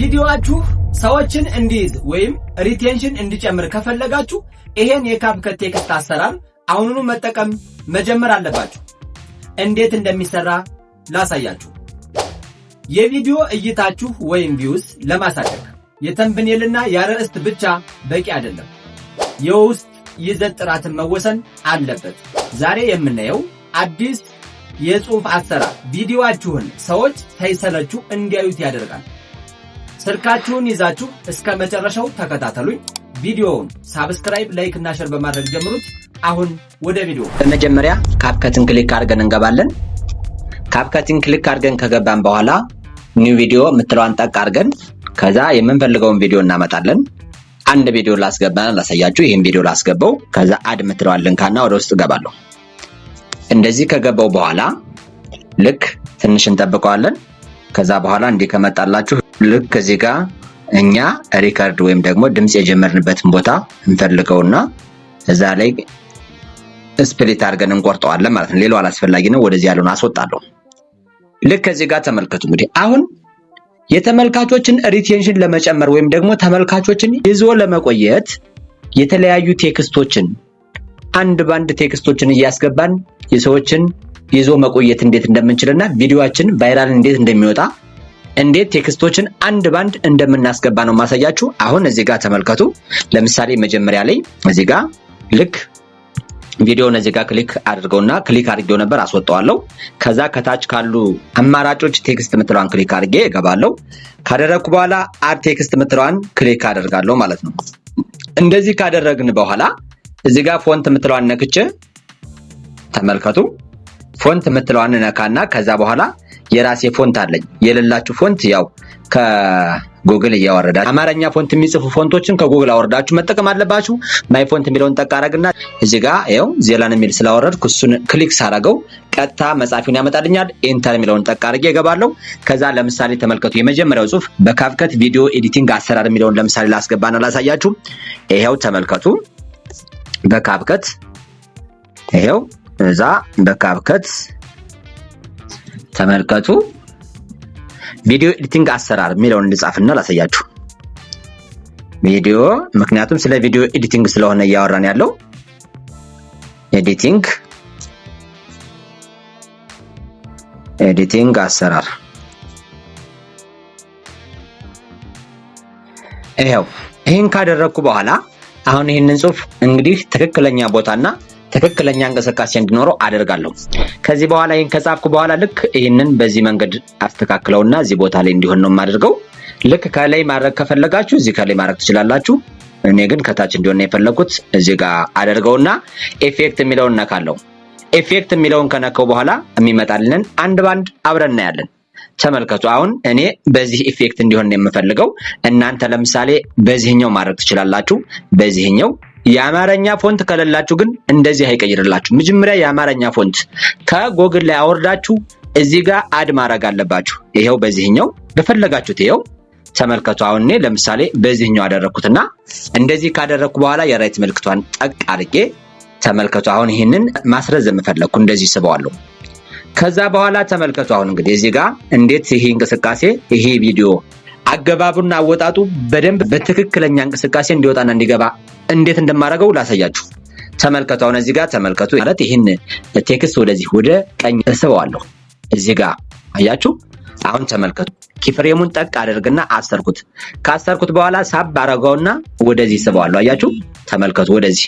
ቪዲዮአችሁ ሰዎችን እንዲይዝ ወይም ሪቴንሽን እንዲጨምር ከፈለጋችሁ ይሄን የካፕከት ቴክስት አሰራር አሁኑኑ መጠቀም መጀመር አለባችሁ። እንዴት እንደሚሰራ ላሳያችሁ። የቪዲዮ እይታችሁ ወይም ቪውስ ለማሳደግ የተምብኔልና የአርዕስት ብቻ በቂ አይደለም። የውስጥ ይዘት ጥራትን መወሰን አለበት። ዛሬ የምናየው አዲስ የጽሑፍ አሰራር ቪዲዮአችሁን ሰዎች ሳይሰለቹ እንዲያዩት ያደርጋል። ስልካችሁን ይዛችሁ እስከ መጨረሻው ተከታተሉኝ። ቪዲዮውን ሳብስክራይብ፣ ላይክ እና ሼር በማድረግ ጀምሩት። አሁን ወደ ቪዲዮ። በመጀመሪያ ካፕከትን ክሊክ አድርገን እንገባለን። ካፕከትን ክሊክ አድርገን ከገባን በኋላ ኒው ቪዲዮ የምትለዋን ጠቅ አድርገን ከዛ የምንፈልገውን ቪዲዮ እናመጣለን። አንድ ቪዲዮ ላስገባና ላሳያችሁ። ይሄን ቪዲዮ ላስገባው። ከዛ አድ የምትለዋን ልንካና ወደ ውስጥ ገባለሁ። እንደዚህ ከገባው በኋላ ልክ ትንሽ እንጠብቀዋለን። ከዛ በኋላ እንዲህ ከመጣላችሁ ልክ እዚህ ጋር እኛ ሪከርድ ወይም ደግሞ ድምጽ የጀመርንበትን ቦታ እንፈልገውና እዛ ላይ ስፕሊት አድርገን እንቆርጠዋለን ማለት ነው። ሌላው አላስፈላጊ ነው። ወደዚህ ያለውን አስወጣለሁ። ልክ እዚህ ጋር ተመልከቱ። እንግዲህ አሁን የተመልካቾችን ሪቴንሽን ለመጨመር ወይም ደግሞ ተመልካቾችን ይዞ ለመቆየት የተለያዩ ቴክስቶችን አንድ ባንድ ቴክስቶችን እያስገባን የሰዎችን ይዞ መቆየት እንዴት እንደምንችልና ቪዲዮአችን ቫይራል እንዴት እንደሚወጣ እንዴት ቴክስቶችን አንድ ባንድ እንደምናስገባ ነው ማሳያችሁ። አሁን እዚህ ጋር ተመልከቱ። ለምሳሌ መጀመሪያ ላይ እዚህ ጋር ልክ ቪዲዮውን እዚህ ጋር ክሊክ አድርገውና ክሊክ አድርጌው ነበር አስወጣዋለሁ። ከዛ ከታች ካሉ አማራጮች ቴክስት ምትለዋን ክሊክ አድርጌ እገባለሁ። ካደረኩ በኋላ አድ ቴክስት ምትለዋን ክሊክ አደርጋለሁ ማለት ነው። እንደዚህ ካደረግን በኋላ እዚህ ጋር ፎንት ምትለዋን ነክቼ ተመልከቱ። ፎንት ምትለዋን ነካና ከዛ በኋላ የራሴ ፎንት አለኝ። የሌላችሁ ፎንት ያው ከጉግል እያወረዳችሁ አማርኛ ፎንት የሚጽፉ ፎንቶችን ከጉግል አወርዳችሁ መጠቀም አለባችሁ። ማይ ፎንት የሚለውን ጠቅ አደረግና እዚህ ጋር ያው ዜላን የሚል ስላወረድኩ እሱን ክሊክ ሳደርገው ቀጥታ መጻፊውን ያመጣልኛል። ኢንተር የሚለውን ጠቅ አድርጌ እገባለሁ። ከዛ ለምሳሌ ተመልከቱ። የመጀመሪያው ጽሑፍ በካፕከት ቪዲዮ ኤዲቲንግ አሰራር የሚለውን ለምሳሌ ላስገባና ላሳያችሁ። ይሄው ተመልከቱ። በካፕከት ይሄው እዛ በካፕከት ተመልከቱ። ቪዲዮ ኤዲቲንግ አሰራር የሚለውን እንጻፍና ላሳያችሁ። ቪዲዮ ምክንያቱም ስለ ቪዲዮ ኤዲቲንግ ስለሆነ እያወራን ያለው ኤዲቲንግ አሰራር። ይሄን ካደረኩ በኋላ አሁን ይሄንን ጽሑፍ እንግዲህ ትክክለኛ ቦታና ትክክለኛ እንቅስቃሴ እንዲኖረው አደርጋለሁ። ከዚህ በኋላ ይሄን ከጻፍኩ በኋላ ልክ ይሄንን በዚህ መንገድ አስተካክለውና እዚህ ቦታ ላይ እንዲሆን ነው የማደርገው። ልክ ከላይ ማድረግ ከፈለጋችሁ እዚህ ከላይ ማድረግ ትችላላችሁ። እኔ ግን ከታች እንዲሆን ነው የፈለኩት። እዚህ ጋር አደርገውና ኢፌክት የሚለውን ነካለው። ኢፌክት የሚለውን ከነካው በኋላ የሚመጣልን አንድ ባንድ አብረን እናያለን። ተመልከቱ። አሁን እኔ በዚህ ኢፌክት እንዲሆን ነው የምፈልገው። እናንተ ለምሳሌ በዚህኛው ማድረግ ትችላላችሁ። በዚህኛው የአማርኛ ፎንት ከሌላችሁ ግን እንደዚህ አይቀይርላችሁ። መጀመሪያ የአማርኛ ፎንት ከጎግል ላይ አወርዳችሁ እዚህ ጋር አድ ማድረግ አለባችሁ። ይሄው በዚህኛው በፈለጋችሁት ይሄው ተመልከቱ። አሁን እኔ ለምሳሌ በዚህኛው አደረኩትና እንደዚህ ካደረኩ በኋላ የራይት ምልክቷን ጠቅ አድርጌ ተመልከቱ። አሁን ይሄንን ማስረዘም ፈለኩ። እንደዚህ ስበዋለሁ። ከዛ በኋላ ተመልከቱ። አሁን እንግዲህ እዚህ ጋር እንዴት ይሄ እንቅስቃሴ ይሄ ቪዲዮ አገባቡና አወጣጡ በደንብ በትክክለኛ እንቅስቃሴ እንዲወጣና እንዲገባ እንዴት እንደማደርገው ላሳያችሁ። ተመልከቱ። አሁን እዚህ ጋር ተመልከቱ። ማለት ይሄን ቴክስት ወደዚህ ወደ ቀኝ እስበዋለሁ። እዚህ ጋር አያችሁ። አሁን ተመልከቱ። ኪፍሬሙን ጠቅ አደርግና አሰርኩት። ካሰርኩት በኋላ ሳብ አደረገውና ወደዚህ እስበዋለሁ። አያችሁ። ተመልከቱ። ወደዚህ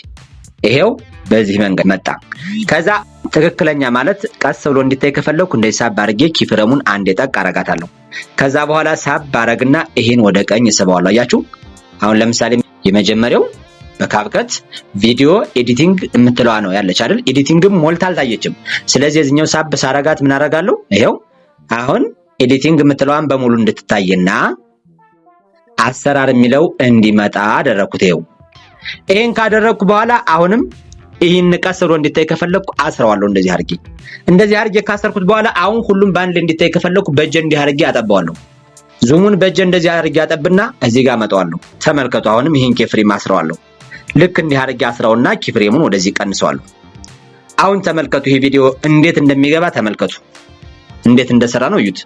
ይሄው በዚህ መንገድ መጣ። ከዛ ትክክለኛ ማለት ቀስ ብሎ እንዲታይ ከፈለኩ እንደዚህ ሳብ አድርጌ ኪፍሬሙን አንዴ ጠቅ አደርጋታለሁ። ከዛ በኋላ ሳብ አደርግና ይሄን ወደ ቀኝ እስበዋለሁ። አያችሁ። አሁን ለምሳሌ የመጀመሪያው በካፕከት ቪዲዮ ኤዲቲንግ የምትለዋ ነው ያለች አይደል? ኤዲቲንግም ሞልታ አልታየችም። ስለዚህ እዚህኛው ሳብ ሳረጋት ምን አደርጋለሁ? ይሄው አሁን ኤዲቲንግ የምትለዋን በሙሉ እንድትታይና አሰራር የሚለው እንዲመጣ አደረኩት። ይሄን ካደረኩ በኋላ አሁንም ይሄን ቀስ ብሎ እንዲታይ ከፈለኩ አስረዋለሁ። እንደዚህ አድርጌ ካሰርኩት በኋላ አሁን ሁሉም ባንድ እንዲታይ ከፈለኩ በእጄ እንዲህ አድርጌ አጠባዋለሁ። ዙሙን በእጄ እንደዚህ አድርጌ አጠብና እዚህ ጋር አመጣዋለሁ። ተመልከቱ። አሁንም ይሄን ኪፍሬም አስረዋለሁ። ልክ እንዲህ አድርጌ አስረውና ኪፍሬሙን ወደዚህ ቀንሰዋለሁ። አሁን ተመልከቱ። ይሄ ቪዲዮ እንዴት እንደሚገባ ተመልከቱ። እንዴት እንደሰራ ነው እዩት።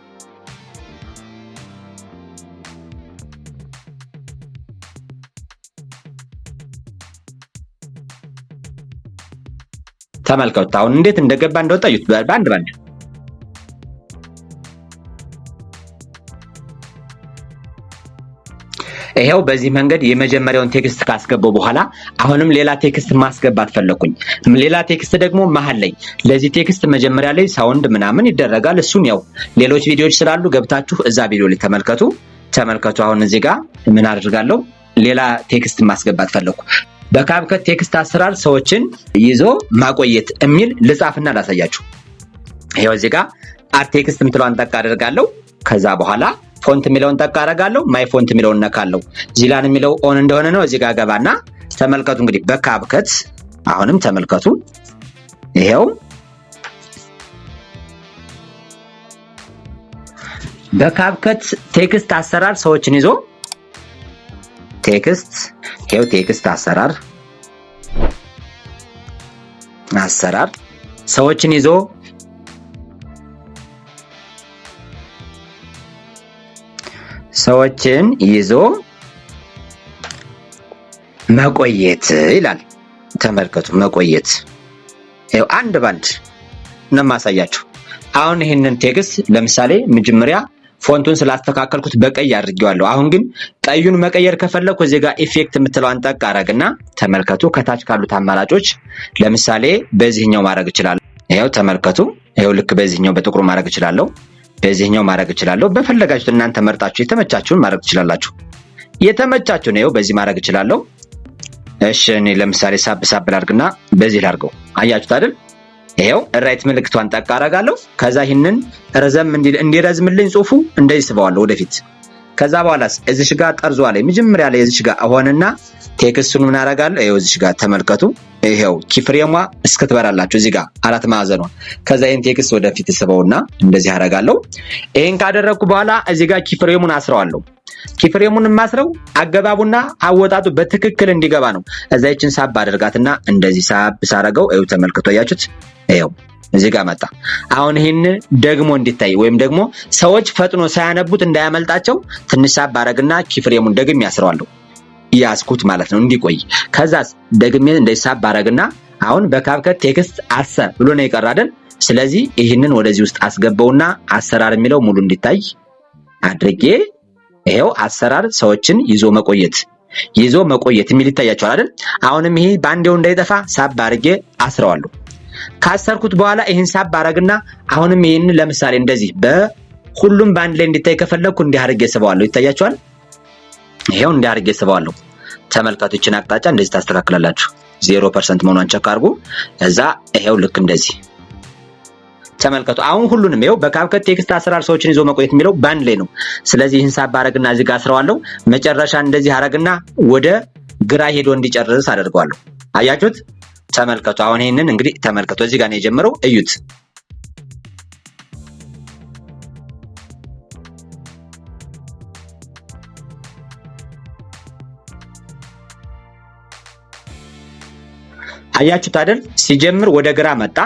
ተመልከቱ። አሁን እንዴት እንደገባ እንደወጣ እዩት በአንድ ባንድ። ይሄው በዚህ መንገድ የመጀመሪያውን ቴክስት ካስገባው በኋላ አሁንም ሌላ ቴክስት ማስገባት ፈለኩኝ። ሌላ ቴክስት ደግሞ መሃል ላይ ለዚህ ቴክስት መጀመሪያ ላይ ሳውንድ ምናምን ይደረጋል። እሱን ያው ሌሎች ቪዲዮዎች ስላሉ ገብታችሁ እዛ ቪዲዮ ላይ ተመልከቱ። አሁን እዚህ ጋር ምን አድርጋለሁ? ሌላ ቴክስት ማስገባት ፈለኩ። በካፕከት ቴክስት አሰራር ሰዎችን ይዞ ማቆየት የሚል ልጻፍና ላሳያችሁ። ይሄው እዚህ ጋር አድ ቴክስት የምትለዋን ጠቅ አደርጋለሁ። ከዛ በኋላ ፎንት የሚለውን ጠቅ አደርጋለሁ። ማይ ፎንት የሚለውን ነካለሁ። ዚላን የሚለው ኦን እንደሆነ ነው። እዚህ ጋር ገባና ተመልከቱ። እንግዲህ በካፕከት አሁንም ተመልከቱ። ይሄው በካፕከት ቴክስት አሰራር ሰዎችን ይዞ ቴክስት አሰራር ሰዎችን ይዞ መቆየት ይላል። ተመልከቱ መቆየት። ይሄው አንድ ባንድ ነው ማሳያችሁ። አሁን ይሄንን ቴክስት ለምሳሌ መጀመሪያ ፎንቱን ስላስተካከልኩት በቀይ አድርጌዋለሁ። አሁን ግን ቀዩን መቀየር ከፈለኩ እዚህ ጋር ኢፌክት የምትለዋን ጠቅ አረግና ተመልከቱ። ከታች ካሉት አማራጮች ለምሳሌ በዚህኛው ማድረግ እችላለሁ። ይሄው ተመልከቱ። ይሄው ልክ በዚህኛው በጥቁሩ ማድረግ እችላለሁ። በዚህኛው ማድረግ እችላለሁ። በፈለጋችሁት እናንተ መርጣችሁ የተመቻችሁን ማድረግ ትችላላችሁ። የተመቻችሁ ነው። በዚህ ማድረግ እችላለሁ። እሺ እኔ ለምሳሌ ሳብ ላድርግና በዚህ ላድርገው። አያችሁት አይደል? ይሄው ራይት ምልክቷን ጠቅ አደርጋለሁ። ከዛ ይሄንን ረዘም እንዲረዝምልኝ ጽሁፉ እንደዚህ ስበዋለሁ ወደፊት። ከዛ በኋላስ እዚሽ ጋር ጠርዟ ላይ መጀመሪያ ላይ እዚሽ ጋር ሆነና ቴክስቱን ምን አደርጋለሁ? ይሄው እዚሽ ጋር ተመልከቱ። ይሄው ኪፍሬሟ እስክትበራላችሁ እዚህ ጋር አራት ማዕዘኗ። ከዛ ይሄን ቴክስት ወደፊት ስበውና እንደዚህ አደርጋለሁ። ይሄን ካደረኩ በኋላ እዚህ ጋር ኪፍሬሙን አስረዋለሁ። ኪፍሬሙን ማስረው አገባቡና አወጣጡ በትክክል እንዲገባ ነው። እዛ ይችን ሳብ አደርጋትና እንደዚህ ሳብ ሳረገው ይሄው ተመልከቱ። አያችሁት? ይሄው እዚህ ጋር መጣ። አሁን ይሄን ደግሞ እንዲታይ ወይም ደግሞ ሰዎች ፈጥኖ ሳያነቡት እንዳያመልጣቸው ትንሽ ሳብ አደርግና ኪፍሬሙን ደግሜ ያስረዋለሁ። ያስኩት ማለት ነው እንዲቆይ። ከዛስ ደግሜ እንደዚህ ሳብ አደርግና አሁን በካፕከት ቴክስት አሰር ብሎ ነው ይቀራደል። ስለዚህ ይሄንን ወደዚህ ውስጥ አስገባውና አሰራር የሚለው ሙሉ እንዲታይ አድርጌ ይሄው አሰራር ሰዎችን ይዞ መቆየት የሚል ይታያችኋል አይደል? አሁንም ይሄ ባንዴው እንዳይጠፋ ሳብ አድርጌ አስረዋለሁ። ካሰርኩት በኋላ ይሄን ሳብ አደርግና አሁንም ይሄን ለምሳሌ እንደዚህ በሁሉም ባንድ ላይ እንዲታይ ከፈለኩ እንዲህ አድርጌ ስበዋለሁ። ይታያችኋል? ይሄው እንዲህ አድርጌ ስበዋለሁ። ተመልካቾችን አቅጣጫ እንደዚህ ታስተካክላላችሁ። 0% መሆኗን ቸክ አድርጉ። እዛ ይሄው ልክ እንደዚህ ተመልከቱ። አሁን ሁሉንም ይሄው በካፕከት ቴክስት አሰራር ሰዎችን ይዞ መቆየት የሚለው ባንድ ላይ ነው። ስለዚህ ይህን ሳብ አደርግና እዚህ ጋር አስረዋለሁ። መጨረሻ እንደዚህ አደርግና ወደ ግራ ሄዶ እንዲጨርስ አደርገዋለሁ። አያችሁት? ተመልከቱ። አሁን ይሄንን እንግዲህ ተመልከቱ። እዚህ ጋር ነው የጀመረው። እዩት። አያችሁት አይደል? ሲጀምር ወደ ግራ መጣ፣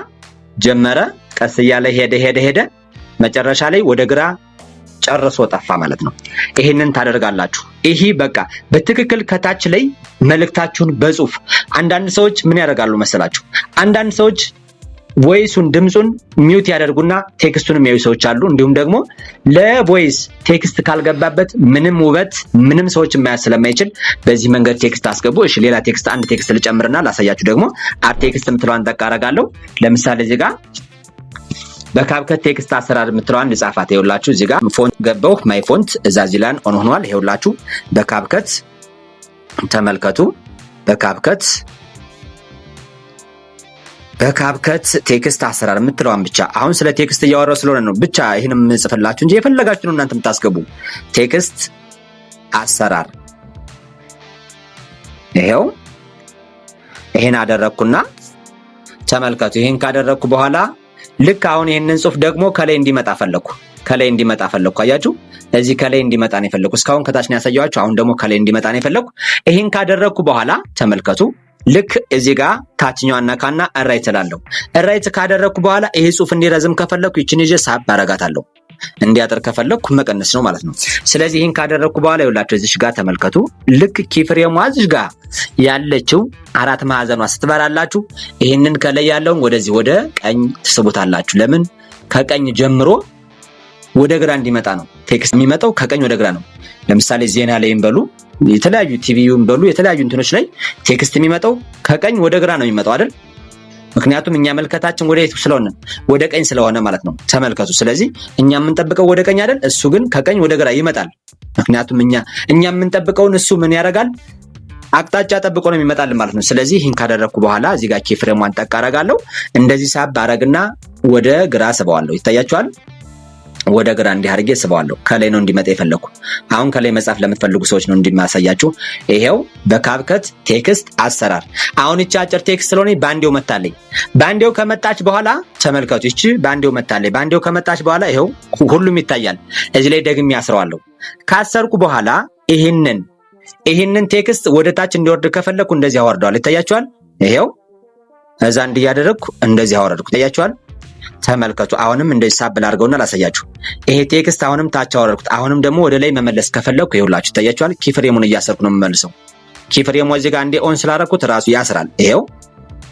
ጀመረ፣ ቀስ እያለ ሄደ፣ መጨረሻ ላይ ወደ ግራ ጨርሶ ጠፋ ማለት ነው። ይሄንን ታደርጋላችሁ። ይሄ በቃ በትክክል ከታች ላይ መልእክታችሁን በጽሁፍ አንዳንድ ሰዎች ምን ያደርጋሉ መሰላችሁ? አንዳንድ ሰዎች ቮይሱን ድምጹን ሚውት ያደርጉና ቴክስቱን የሚያዩ ሰዎች አሉ። እንዲሁም ደግሞ ለቮይስ ቴክስት ካልገባበት ምንም ውበት ምንም ሰዎች ማያስ ስለማይችል በዚህ መንገድ ቴክስት አስገቡ። እሺ ሌላ ቴክስት አንድ ቴክስት ልጨምርና ላሳያችሁ። ደግሞ አድ ቴክስት የምትለዋን ጠቅ አደርጋለሁ። ለምሳሌ እዚህ ጋር በካፕከት ቴክስት አሰራር የምትለዋን ልጻፋት። ይኸውላችሁ እዚህ ጋር ፎንት ገባው። ማይ ፎንት እዛ ዚላን ኦን ሆኗል። ይኸውላችሁ በካፕከት ተመልከቱ። በካፕከት ቴክስት አሰራር የምትለዋን ብቻ አሁን ስለ ቴክስት እያወራሁ ስለሆነ ነው ብቻ ይሄንን የምጽፍላችሁ እንጂ የፈለጋችሁ ነው እናንተ የምታስገቡ። ቴክስት አሰራር ይሄው ይሄን አደረኩና ተመልከቱ። ይሄን ካደረኩ በኋላ ልክ አሁን ይሄንን ጽሁፍ ደግሞ ከላይ እንዲመጣ ፈለኩ። አያችሁ? እዚህ ከላይ እንዲመጣ ነው የፈለኩ። እስካሁን ከታች ነው ያሳያችሁ። አሁን ደግሞ ከላይ እንዲመጣ ነው የፈለኩ። ይሄን ካደረኩ በኋላ ተመልከቱ። ልክ እዚህ ጋር ታችኛዋን ነካና ራይት እላለሁ። ራይት ካደረኩ በኋላ ይሄ ጽሁፍ እንዲረዝም ከፈለኩ ይችን ይዤ ሳብ አረጋታለሁ። እንዲያጠር ከፈለኩ መቀነስ ነው ማለት ነው። ስለዚህ ይህን ካደረግኩ በኋላ ይኸውላችሁ እዚህ ጋር ተመልከቱ። ልክ ኪፍሬሟ እዚህ ጋር ያለችው 4 ማዕዘኗ ስትበራላችሁ ይህንን ከላይ ያለውን ወደዚህ ወደ ቀኝ ትስቡታላችሁ። ለምን? ከቀኝ ጀምሮ ወደ ግራ እንዲመጣ ነው። ቴክስት የሚመጣው ከቀኝ ወደ ግራ ነው። ለምሳሌ ዜና ላይም በሉ የተለያዩ ቲቪውን በሉ የተለያዩ እንትኖች ላይ ቴክስት የሚመጣው ከቀኝ ወደ ግራ ነው የሚመጣው አይደል? ምክንያቱም እኛ መልከታችን ወደ የት ስለሆነ ወደ ቀኝ ስለሆነ ማለት ነው። ተመልከቱ። ስለዚህ እኛ የምንጠብቀው ወደ ቀኝ አይደል? እሱ ግን ከቀኝ ወደ ግራ ይመጣል። ምክንያቱም እኛ የምንጠብቀውን እሱ ምን ያደርጋል? አቅጣጫ ጠብቆ ነው የሚመጣልን ማለት ነው። ስለዚህ ይህን ካደረግኩ በኋላ እዚህ ጋር ኪፍሬሟን ጠቅ አደርጋለሁ። እንደዚህ ሳብ አደርግና ወደ ግራ ስበዋለሁ። ይታያችኋል? ወደ ግራ እንዲህ አድርጌ ስበዋለሁ። ከላይ ነው እንዲመጣ የፈለኩ። አሁን ከላይ መጻፍ ለምትፈልጉ ሰዎች ነው እንዲማሳያችሁ። ይሄው በካፕከት ቴክስት አሰራር። አሁን እቺ አጭር ቴክስት ስለሆነ ባንዴው መጣለኝ። ባንዴው ከመጣች በኋላ ተመልከቱ። እቺ ባንዴው መጣለኝ። ባንዴው ከመጣች በኋላ ይሄው ሁሉም ይታያል። እዚህ ላይ ደግሜ ያስረዋለሁ። ካሰርኩ በኋላ ይሄንን ቴክስት ወደ ታች እንዲወርድ ከፈለኩ እንደዚህ አወርደዋል። ይታያችኋል? ይሄው እዛ እንዲያደርኩ እንደዚህ አወረድኩ። ይታያችኋል? ተመልከቱ። አሁንም እንደዚህ ሳብል አድርገውና ላሳያችሁ። ይሄ ቴክስት አሁንም ታች አወረድኩት። አሁንም ደግሞ ወደ ላይ መመለስ ከፈለኩ ይኸውላችሁ ይታያችኋል። ኪፍሬሙን እያሰርኩ ነው የምመልሰው። ኪፍሬሙ እዚህ ጋር እንደ ኦን ስላደረኩት ራሱ ያስራል። ይሄው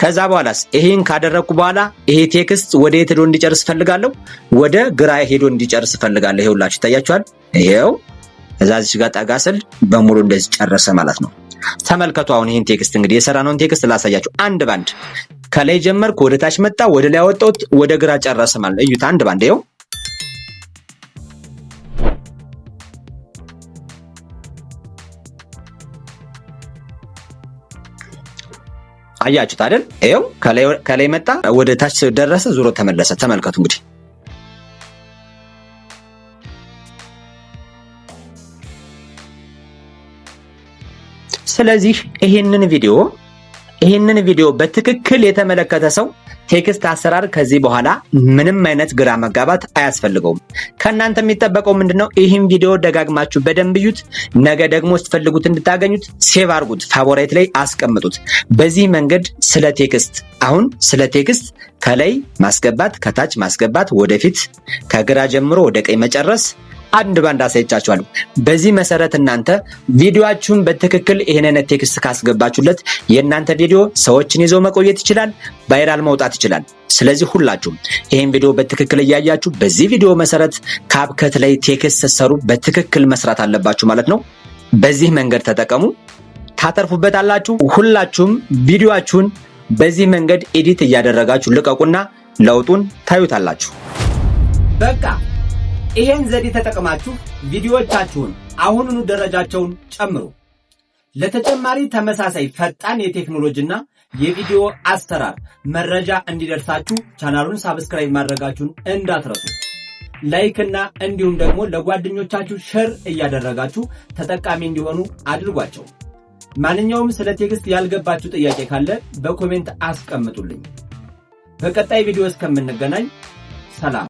ከዛ በኋላስ ይሄን ካደረኩ በኋላ ይሄ ቴክስት ወደ የት ሄዶ እንዲጨርስ ፈልጋለሁ? ወደ ግራ ሄዶ እንዲጨርስ ፈልጋለሁ። ይኸውላችሁ ይታያችኋል። ይሄው እዛዚህ ጋር ጠጋ ስል በሙሉ እንደዚህ ጨረሰ ማለት ነው። ተመልከቱ። አሁን ይሄን ቴክስት እንግዲህ የሰራነውን ቴክስት ላሳያችሁ አንድ ባንድ። ከላይ ጀመርኩ፣ ወደ ታች መጣ፣ ወደ ላይ አወጣሁት፣ ወደ ግራ ጨረሰ ማለት ነው። እዩት አንድ ባንድ። ይኸው አያችሁት አይደል? ይኸው ከላይ መጣ፣ ወደ ታች ደረሰ፣ ዙሮ ተመለሰ። ተመልከቱ እንግዲህ ስለዚህ ይሄንን ቪዲዮ በትክክል የተመለከተ ሰው ቴክስት አሰራር ከዚህ በኋላ ምንም አይነት ግራ መጋባት አያስፈልገውም። ከእናንተ የሚጠበቀው ምንድነው? ይህን ቪዲዮ ደጋግማችሁ በደንብ እዩት። ነገ ደግሞ ስትፈልጉት እንድታገኙት ሴቭ አድርጉት፣ ፋቮራይት ላይ አስቀምጡት። በዚህ መንገድ ስለ ቴክስት ከላይ ማስገባት፣ ከታች ማስገባት፣ ወደፊት ከግራ ጀምሮ ወደ ቀኝ መጨረስ አንድ ባንድ አሳይቻችኋለሁ። በዚህ መሰረት እናንተ ቪዲዮአችሁን በትክክል ይሄን አይነት ቴክስት ካስገባችሁለት የእናንተ ቪዲዮ ሰዎችን ይዘው መቆየት ይችላል፣ ቫይራል መውጣት ይችላል። ስለዚህ ሁላችሁም ይሄን ቪዲዮ በትክክል እያያችሁ በዚህ ቪዲዮ መሰረት ካፕከት ላይ ቴክስት ስትሰሩ በትክክል መስራት አለባችሁ ማለት ነው። በዚህ መንገድ ተጠቀሙ፣ ታተርፉበታላችሁ። ሁላችሁም ቪዲዮአችሁን በዚህ መንገድ ኤዲት እያደረጋችሁ ልቀቁና ለውጡን ታዩታላችሁ። በቃ ይሄን ዘዴ ተጠቅማችሁ ቪዲዮዎቻችሁን አሁኑኑ ደረጃቸውን ጨምሩ። ለተጨማሪ ተመሳሳይ ፈጣን የቴክኖሎጂና የቪዲዮ አሰራር መረጃ እንዲደርሳችሁ ቻናሉን ሳብስክራይብ ማድረጋችሁን እንዳትረሱ። ላይክ እና እንዲሁም ደግሞ ለጓደኞቻችሁ ሼር እያደረጋችሁ ተጠቃሚ እንዲሆኑ አድርጓቸው። ማንኛውም ስለ ቴክስት ያልገባችሁ ጥያቄ ካለ በኮሜንት አስቀምጡልኝ። በቀጣይ ቪዲዮ እስከምንገናኝ ሰላም።